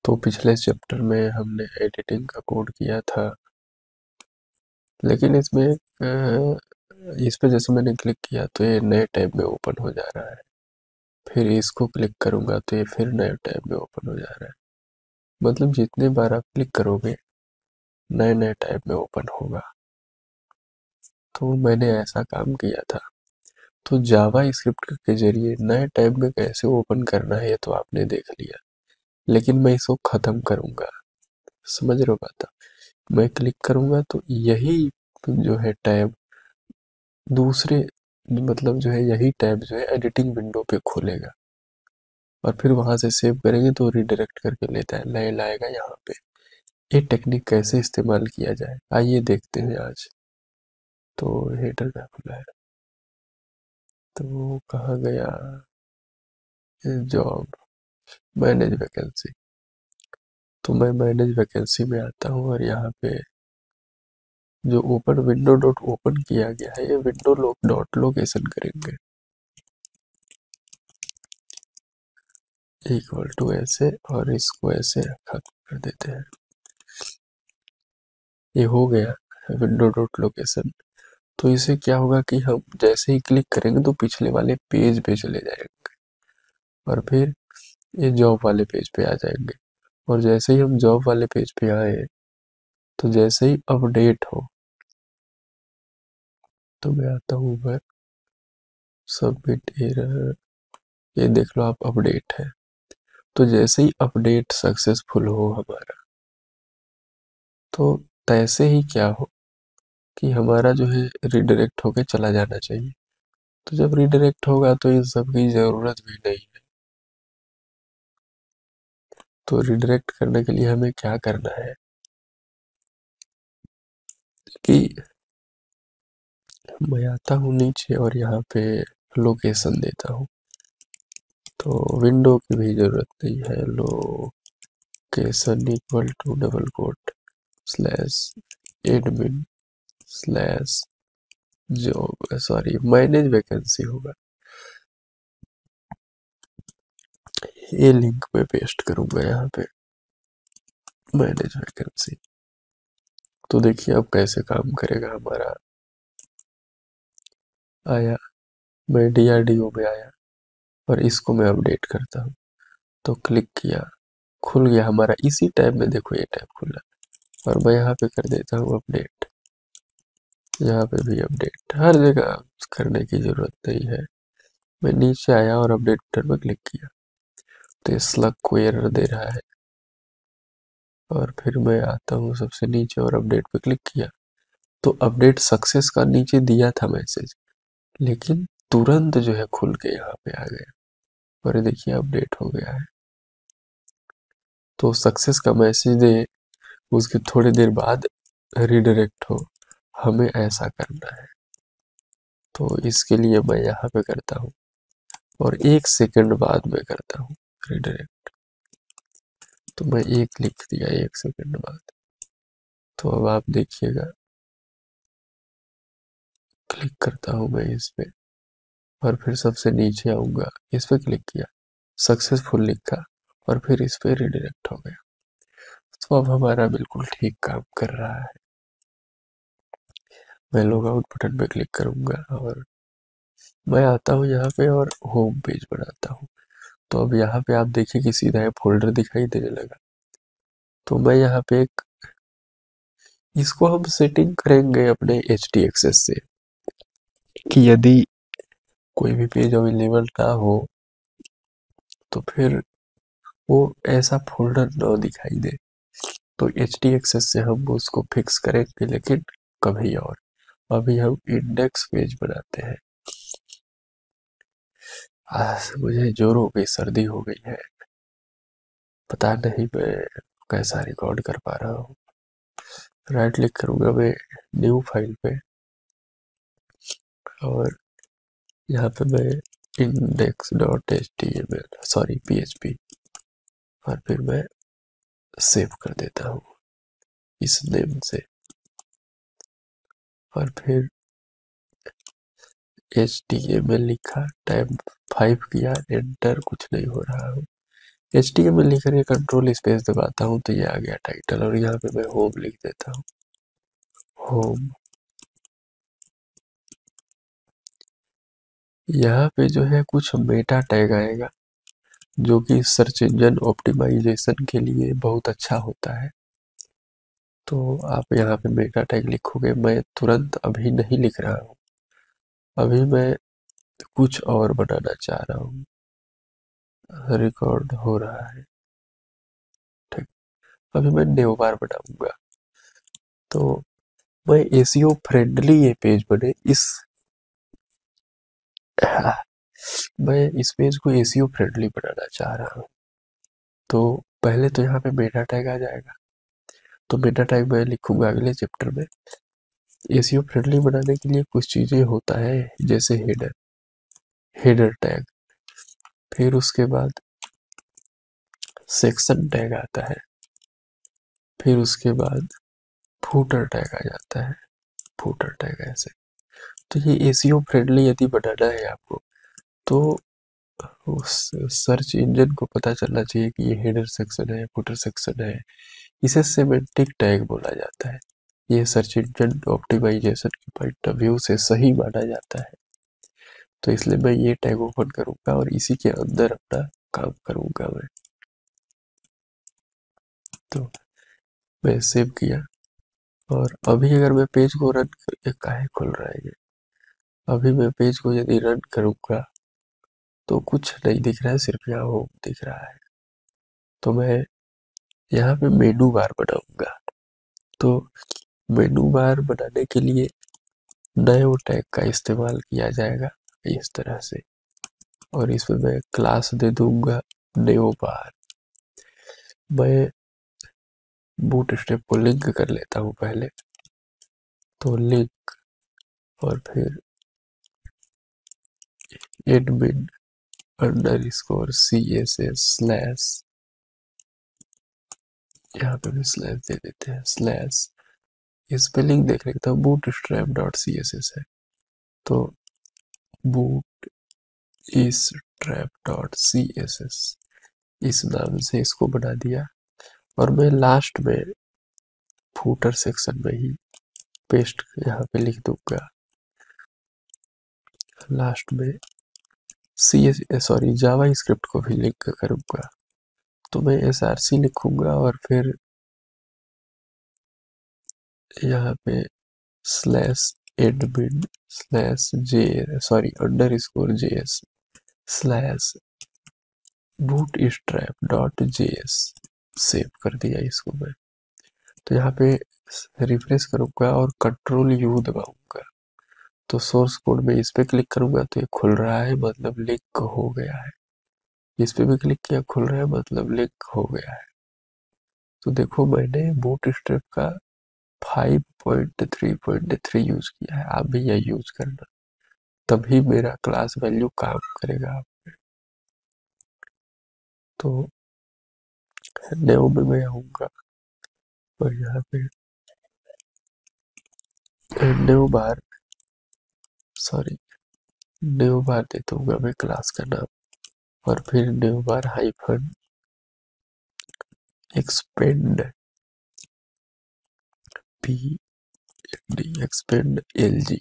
तो पिछले चैप्टर में हमने एडिटिंग का कोड किया था, लेकिन इसमें इस पे जैसे मैंने क्लिक किया तो ये नए टैब में ओपन हो जा रहा है। फिर इसको क्लिक करूँगा तो ये फिर नए टैब में ओपन हो जा रहा है। मतलब जितने बार आप क्लिक करोगे नए नए टैब में ओपन होगा। तो मैंने ऐसा काम किया था। तो जावा स्क्रिप्ट के जरिए नए टैब में कैसे ओपन करना है ये तो आपने देख लिया, लेकिन मैं इसको ख़त्म करूँगा। समझ रहे हो बात? मैं क्लिक करूँगा तो यही जो है टैब दूसरे मतलब जो है यही टैब जो है एडिटिंग विंडो पे खोलेगा और फिर वहाँ से सेव करेंगे तो रिडायरेक्ट करके लेता है, ले लाएगा यहाँ पे। ये टेक्निक कैसे इस्तेमाल किया जाए आइए देखते हैं आज। तो हेडर क्या खुला है, तो कहाँ गया जॉब मैनेज वैकेंसी। तो मैं मैनेज वैकेंसी में आता हूँ और यहाँ पे जो ओपन विंडो डॉट ओपन किया गया है ये विंडो डॉट लोकेशन करेंगे इक्वल टू ऐसे और इसको ऐसे रखा कर देते हैं। ये हो गया विंडो डॉट लोकेशन। तो इसे क्या होगा कि हम जैसे ही क्लिक करेंगे तो पिछले वाले पेज पे चले जाएंगे और फिर ये जॉब वाले पेज पे आ जाएंगे। और जैसे ही हम जॉब वाले पेज पे आए तो जैसे ही अपडेट हो तो मैं आता हूँ मैं सबमिट एरर, ये देख लो आप अपडेट है। तो जैसे ही अपडेट सक्सेसफुल हो हमारा तो तैसे ही क्या हो कि हमारा जो है रिडायरेक्ट होके चला जाना चाहिए। तो जब रिडायरेक्ट होगा तो इन सब की ज़रूरत भी नहीं है। तो रिडायरेक्ट करने के लिए हमें क्या करना है कि मैं आता हूँ नीचे और यहाँ पे लोकेशन देता हूँ। तो विंडो की भी ज़रूरत नहीं है, location equal to double quote slash admin slash job sorry manage vacancy होगा। ये लिंक में पेस्ट करूँगा यहाँ पे मैनेज वैकेंसी। तो देखिए अब कैसे काम करेगा हमारा। आया, मैं DRDO में आया और इसको मैं अपडेट करता हूँ। तो क्लिक किया, खुल गया हमारा इसी टैब में, देखो ये टैब खुला और मैं यहाँ पे कर देता हूँ अपडेट। यहाँ पे भी अपडेट, हर जगह करने की ज़रूरत नहीं है। मैं नीचे आया और अपडेट बटन पर क्लिक किया तो स्लग को एरर दे रहा है। और फिर मैं आता हूँ सबसे नीचे और अपडेट पे क्लिक किया तो अपडेट सक्सेस का नीचे दिया था मैसेज, लेकिन तुरंत जो है खुल के यहाँ पे आ गया और ये देखिए अपडेट हो गया है। तो सक्सेस का मैसेज दे उसके थोड़ी देर बाद रिडायरेक्ट हो, हमें ऐसा करना है। तो इसके लिए मैं यहाँ पे करता हूँ और 1 सेकंड बाद में करता हूँ रिडायरेक्ट। तो मैं एक लिख दिया 1 सेकंड बाद। तो अब आप देखिएगा, क्लिक करता हूँ मैं इस पे और फिर सबसे नीचे आऊँगा, इस पे क्लिक किया, सक्सेसफुल लिखा और फिर इस पे रिडायरेक्ट हो गया। तो अब हमारा बिल्कुल ठीक काम कर रहा है। मैं लॉग आउट बटन पे क्लिक करूँगा और मैं आता हूँ यहाँ पे और होम पेज बनाता हूँ। तो अब यहाँ पे आप देखिए कि सीधा ये फोल्डर दिखाई देने लगा। तो मैं यहाँ पे एक इसको हम सेटिंग करेंगे अपने HTXS से कि यदि कोई भी पेज अवेलेबल ना हो तो फिर वो ऐसा फोल्डर ना दिखाई दे। तो HTXS से हम उसको फिक्स करेंगे, लेकिन कभी और। अभी हम इंडेक्स पेज बनाते हैं। आज मुझे जोर हो गई, सर्दी हो गई है, पता नहीं मैं कैसा रिकॉर्ड कर पा रहा हूँ। राइट क्लिक करूँगा मैं न्यू फाइल पे और यहाँ पे मैं index.html सॉरी PHP और फिर मैं सेव कर देता हूँ इस नेम से और फिर HTML लिखा, टैब 5 किया, एंटर, कुछ नहीं हो रहा हो। HTML लिख करके कंट्रोल स्पेस दबाता हूँ तो ये आ गया टाइटल, और यहाँ पे मैं होम लिख देता हूँ, होम। यहाँ पे जो है कुछ मेटा टैग आएगा जो कि सर्च इंजन ऑप्टिमाइजेशन के लिए बहुत अच्छा होता है। तो आप यहाँ पे मेटा टैग लिखोगे, मैं तुरंत अभी नहीं लिख रहा हूँ, अभी मैं कुछ और बनाना चाह रहा हूँ। रिकॉर्ड हो रहा है, ठीक। अभी मैं न्यू बार बनाऊंगा, तो मैं एसीओ फ्रेंडली ये पेज बने इस मैं इस पेज को एसीओ फ्रेंडली बनाना चाह रहा हूँ। तो पहले तो यहाँ पे मेटा टैग आ जाएगा, तो मेटा टैग मैं लिखूंगा अगले चैप्टर में। एसीओ फ्रेंडली बनाने के लिए कुछ चीजें होता है, जैसे हेडर टैग, फिर उसके बाद सेक्शन टैग आता है, फिर उसके बाद फूटर टैग आ जाता है, फूटर टैग ऐसे। तो ये एसीओ फ्रेंडली यदि बनाना है आपको, तो उस सर्च इंजन को पता चलना चाहिए कि ये हेडर सेक्शन है, फुटर सेक्शन है। इसे सेमेंटिक टैग बोला जाता है। ये सर्च इंजन ऑप्टिमाइजेशन के पॉइंट ऑफ व्यू से सही माना जाता है। तो इसलिए मैं ये टैग ओपन करूंगा और इसी के अंदर अपना काम करूंगा मैं। तो मैं सेव किया, और अभी अगर मैं पेज को रन काहे खुल रहा है ये, अभी मैं पेज को यदि रन करूंगा तो कुछ नहीं दिख रहा है, सिर्फ यहाँ होम दिख रहा है। तो मैं यहाँ पे मेनू बार बनाऊंगा। तो मेनू बार बनाने के लिए नए टैग का इस्तेमाल किया जाएगा इस तरह से, और इसमें मैं क्लास दे दूंगा न्यू बार। मैं बूटस्ट्रैप को लिंक कर लेता हूँ पहले, तो लिंक, और फिर एडमिन अंडरस्कोर CSS स्लैश, यहाँ पे भी स्लैश दे देते हैं, स्लैश, स्पेलिंग देख लेता हूँ, बूटस्ट्रैप डॉट CSS है, तो बूट स्ट्रैप डॉट CSS इस नाम से इसको बना दिया। और मैं लास्ट में फूटर सेक्शन में ही पेस्ट यहाँ पे लिख दूंगा, लास्ट में जावा स्क्रिप्ट को भी लिंक करूंगा। तो मैं SRC लिखूंगा और फिर यहाँ पे slash admin slash underscore JS slash bootstrap.js save कर दिया इसको मैं। तो यहाँ पे रिफ्रेश करूंगा और कंट्रोल U दबाऊंगा, तो सोर्स कोड में इस पे क्लिक करूंगा तो ये खुल रहा है, मतलब लिंक हो गया है। इस पे भी क्लिक किया, खुल रहा है, मतलब लिंक हो गया है। तो देखो मैंने बूटस्ट्रैप का 5.3.3 यूज किया है, आप भी यह यूज करना, तभी मेरा क्लास वैल्यू काम करेगा। तो न्यू में मैं आऊंगा और यहाँ पे न्यू बार न्यू बार दे दूंगा मैं क्लास का नाम, और फिर न्यू बार हाइफन एक्सपेंड एक्सपेंड LG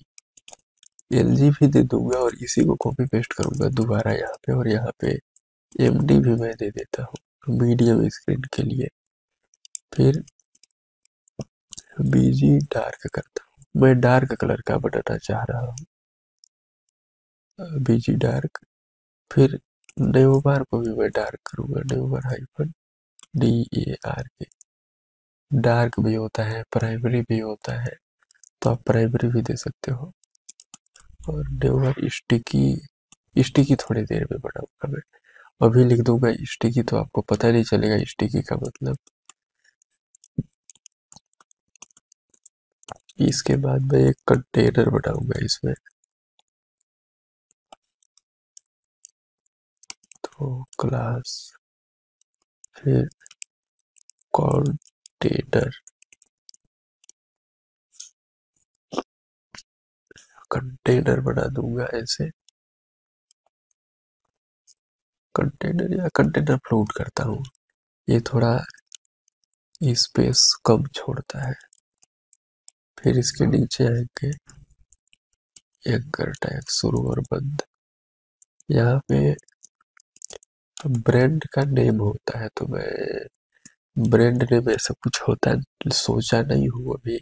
भी दे दूंगा, और इसी को कॉपी पेस्ट करूंगा दोबारा यहाँ पे, और यहाँ पे MD भी मैं दे देता हूँ मीडियम स्क्रीन के लिए। फिर BG डार्क करता हूँ, मैं डार्क कलर का बनाना चाह रहा हूँ, BG डार्क। फिर न्यू बार को भी मैं डार्क करूंगा, न्यू बार हाइफन DARK। डार्क भी होता है, प्राइमरी भी होता है, तो आप प्राइमरी भी दे सकते हो। और न्यू बार स्टिकी थोड़ी देर में बनाऊंगा मैं, अभी लिख दूंगा स्टिकी तो आपको पता नहीं चलेगा स्टिकी का मतलब। इसके बाद मैं एक कंटेनर बनाऊंगा इसमें, तो क्लास, फिर कंटेनर, कंटेनर बना दूंगा ऐसे, कंटेनर या कंटेनर फ्लोट करता हूँ, ये थोड़ा स्पेस कम छोड़ता है। फिर इसके नीचे आएंगे एंकर टैग शुरू और बंद। यहाँ पे ब्रांड का नेम होता है, तो मैं ब्रांड नेम ऐसा कुछ होता है सोचा नहीं हूँ अभी,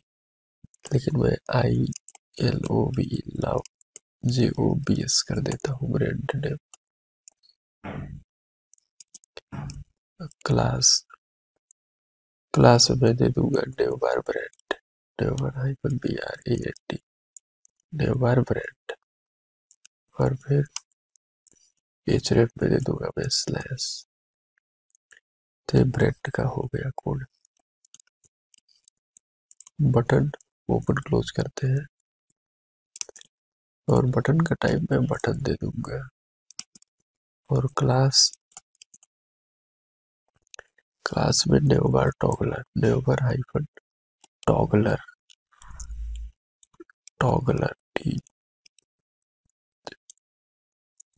लेकिन मैं ILOV लव JOBS कर देता हूँ ब्रांड नेम। क्लास में दे दूंगा नेवबार ब्रांड, नेवबार -BRAND, नेवबार ब्रांड। और फिर href में दे दूंगा मैं स्लैश। तो ब्रांड का हो गया कोड। बटन ओपन क्लोज करते हैं, और बटन का टाइप मैं बटन दे दूंगा। और क्लास में नेवबार टॉगलर, नेवबार हाइफन टॉगलर,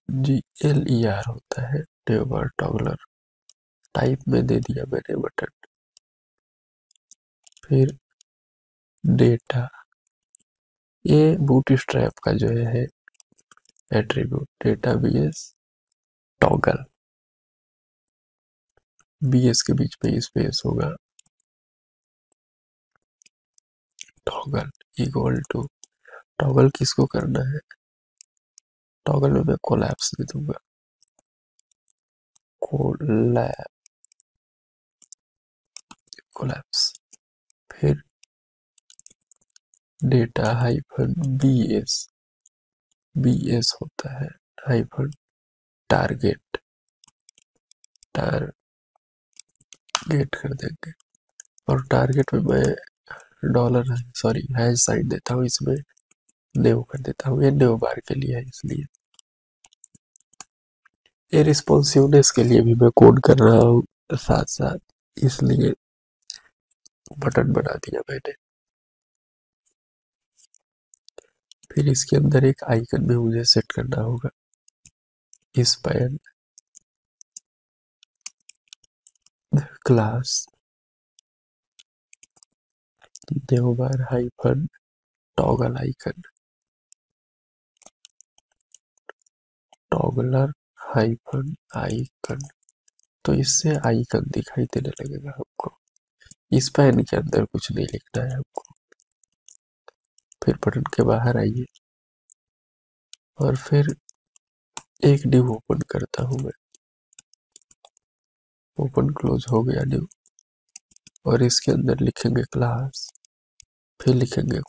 TGLER होता है नेवबार टॉगलर। टाइप में दे दिया मैंने बटन। फिर डेटा, ये बूटस्ट्रैप का जो है attribute, data BS toggle, BS के बीच में स्पेस होगा, टॉगल इक्वल टू, टॉगल किसको करना है, टॉगल में मैं कोलैप्स दे दूंगा, कोलैप्स। फिर डेटा हाइफन BS होता है हाइफन टारगेट कर देंगे। और टारगेट में मैं हैश साइन देता हूँ, इसमें नेव कर देता हूँ, ये नेव बार के लिए है इसलिए। ये रिस्पॉन्सिवनेस के लिए भी मैं कोड कर रहा हूँ साथ साथ, इसलिए बटन बना दिया मैंने। फिर इसके अंदर एक आइकन भी मुझे सेट करना होगा, span class navbar hyphen toggle icon, toggler hyphen icon. तो इससे आइकन दिखाई देने लगेगा हमको। स्पैन के अंदर कुछ नहीं लिखना है हमको। फिर बटन के बाहर आइए, और फिर एक डिव ओपन करता हूँ मैं, ओपन क्लोज हो गया डिव। और इसके अंदर लिखेंगे क्लास, फिर लिखेंगे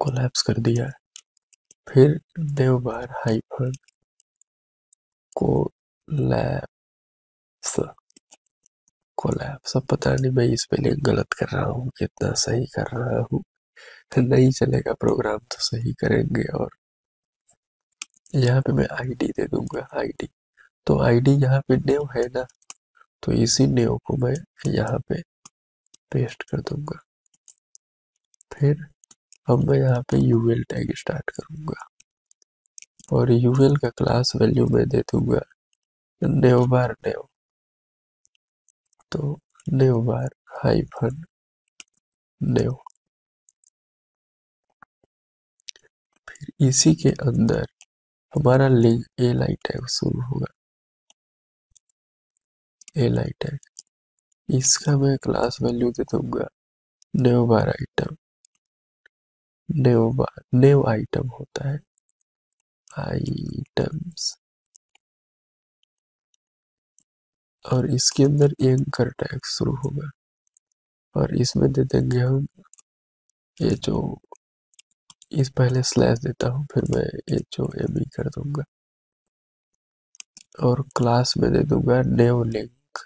कोलैप्स कर दिया। फिर नेवबार हाइफन कोलैप्स। अब पता नहीं मैं स्पेलिंग गलत कर रहा हूँ कितना सही कर रहा हूँ, नहीं चलेगा प्रोग्राम तो सही करेंगे। और यहाँ पे मैं ID दे दूंगा, ID। तो ID यहाँ पे नेव है ना, तो इसी नेव को मैं यहाँ पे पेस्ट कर दूंगा। फिर अब मैं यहाँ पे UL टैग स्टार्ट करूंगा, और UL का क्लास वैल्यू मैं दे दूंगा नेवबार नेव। तो नेवबार हाइफन नेव। फिर इसी के अंदर हमारा लिंक li टैग शुरू होगा, li टैग। इसका मैं क्लास वैल्यू दे दूंगा नेवबार आइटम, नेव आइटम होता है आइटम्स। और इसके अंदर एंकर टैग शुरू होगा, और इसमें दे देंगे हम ये जो, इस पहले स्लैश देता हूँ, फिर मैं HOME कर दूंगा। और क्लास में दे दूंगा नेव लिंक,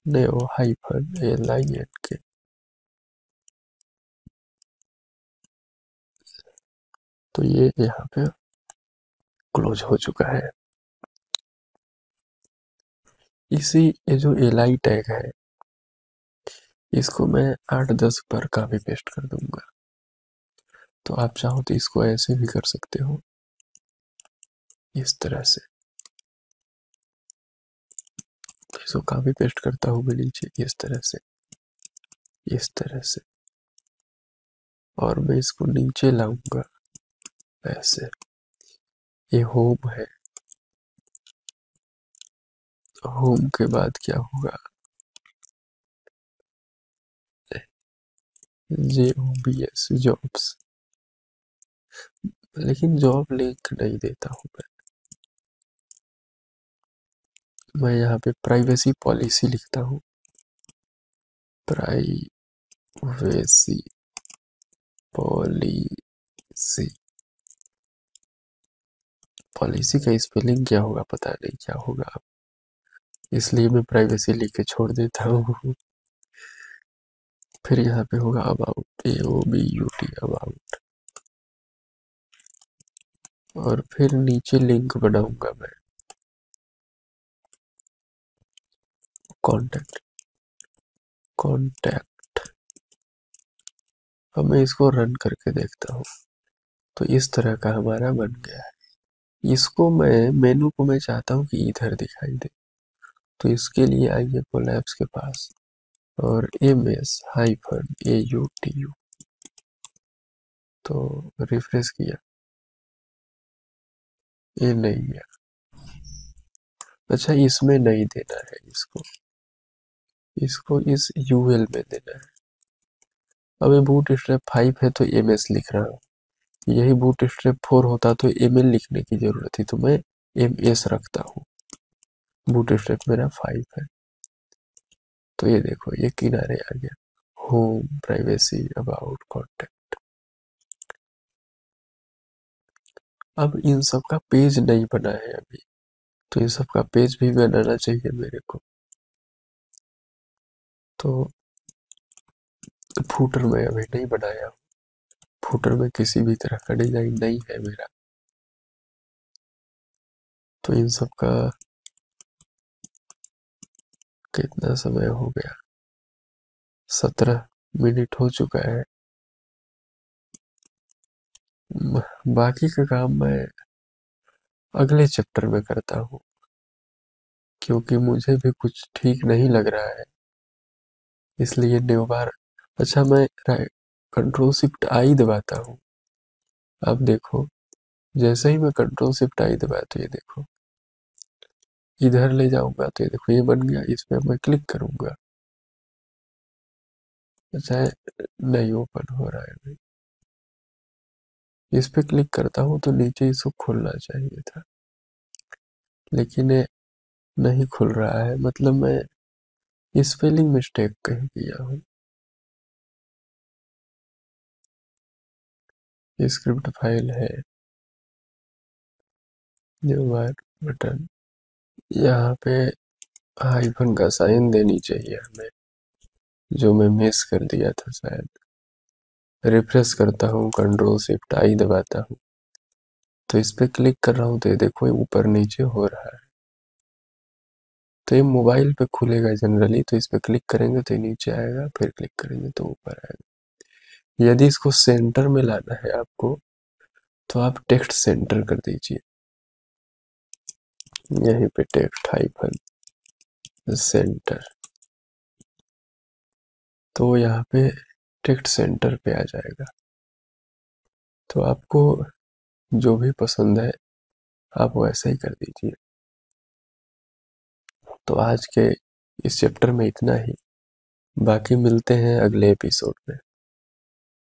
नेव हाइफन LINK। तो ये यहाँ पे क्लोज हो चुका है। इसी ये जो li टैग है, इसको मैं 8-10 बार कॉपी पेस्ट कर दूंगा। तो आप चाहो तो इसको ऐसे भी कर सकते हो, इस तरह से इसको कॉपी पेस्ट करता हूँ मैं नीचे, इस तरह से, इस तरह से, और मैं इसको नीचे लाऊंगा ऐसे। ये होम है, होम के बाद क्या होगा, JOBS जॉब्स, लेकिन जॉब लिंक नहीं देता हूँ मैं यहाँ पे प्राइवेसी पॉलिसी लिखता हूँ, प्राइवेसी पॉलिसी। पॉलिसी का स्पेलिंग क्या होगा पता नहीं क्या होगा, इसलिए मैं प्राइवेसी लिख के छोड़ देता हूँ। फिर यहाँ पे होगा अबाउट, AOBUT अबाउट, और फिर नीचे लिंक बनाऊंगा मैं, कॉन्टैक्ट, कॉन्टैक्ट। अब मैं इसको रन करके देखता हूँ, तो इस तरह का हमारा बन गया है। इसको मैं मेनू को मैं चाहता हूँ कि इधर दिखाई दे, तो इसके लिए आइए कोलैप्स के पास और MS-AUTU, तो रिफ्रेश किया, ये नहीं गया। अच्छा इसमें नहीं देना है, इसको इस UL में देना है। अब ये बूट स्ट्रैप 5 है तो MS लिख रहा हूँ, यही बूट स्ट्रैप 4 होता तो ML लिखने की जरूरत थी, तो मैं MS रखता हूँ। बूट स्ट्रैप मेरा 5 है, तो ये देखो ये किनारे आ गया, होम, प्राइवेसी, अबाउट, कॉन्टैक्ट। अब इन सब का पेज नहीं बना है अभी, तो इन सब का पेज भी बनाना चाहिए मेरे को। तो फूटर में अभी नहीं बनाया, फूटर में किसी भी तरह का डिजाइन नहीं है मेरा, तो इन सब का कितना समय हो गया, 17 मिनट हो चुका है। बाकी का काम मैं अगले चैप्टर में करता हूँ, क्योंकि मुझे भी कुछ ठीक नहीं लग रहा है, इसलिए न्यू बार। अच्छा मैं Ctrl+Shift+I दबाता हूँ, अब देखो जैसे ही मैं Ctrl+Shift+I दबाया तो ये देखो इधर ले जाऊंगा तो ये देखो ये बन गया, इस पर मैं क्लिक करूंगा, अच्छा नहीं ओपन हो रहा है भाई, इस पे क्लिक करता हूँ तो नीचे इसको खुलना चाहिए था, लेकिन ये नहीं खुल रहा है, मतलब मैं स्पेलिंग मिस्टेक कहीं किया हूँ। स्क्रिप्ट फाइल है, न्यू बार बटन, यहाँ पे हाइफन का साइन देनी चाहिए हमें, जो मैं मिस कर दिया था शायद। रिफ्रेश करता हूँ, Ctrl+Shift+I दबाता हूँ, तो इस पे क्लिक कर रहा हूँ तो ये देखो ये ऊपर नीचे हो रहा है, तो ये मोबाइल पे खुलेगा जनरली, तो इस पे क्लिक करेंगे तो ये नीचे आएगा, फिर क्लिक करेंगे तो ऊपर आएगा। यदि इसको सेंटर में लाना है आपको, तो आप टेक्स्ट सेंटर कर दीजिए, यहीं पे टेक्स्ट हाइफन सेंटर, तो यहाँ पे टेक्स्ट सेंटर पे आ जाएगा। तो आपको जो भी पसंद है आप वैसा ही कर दीजिए। तो आज के इस चैप्टर में इतना ही, बाकी मिलते हैं अगले एपिसोड में।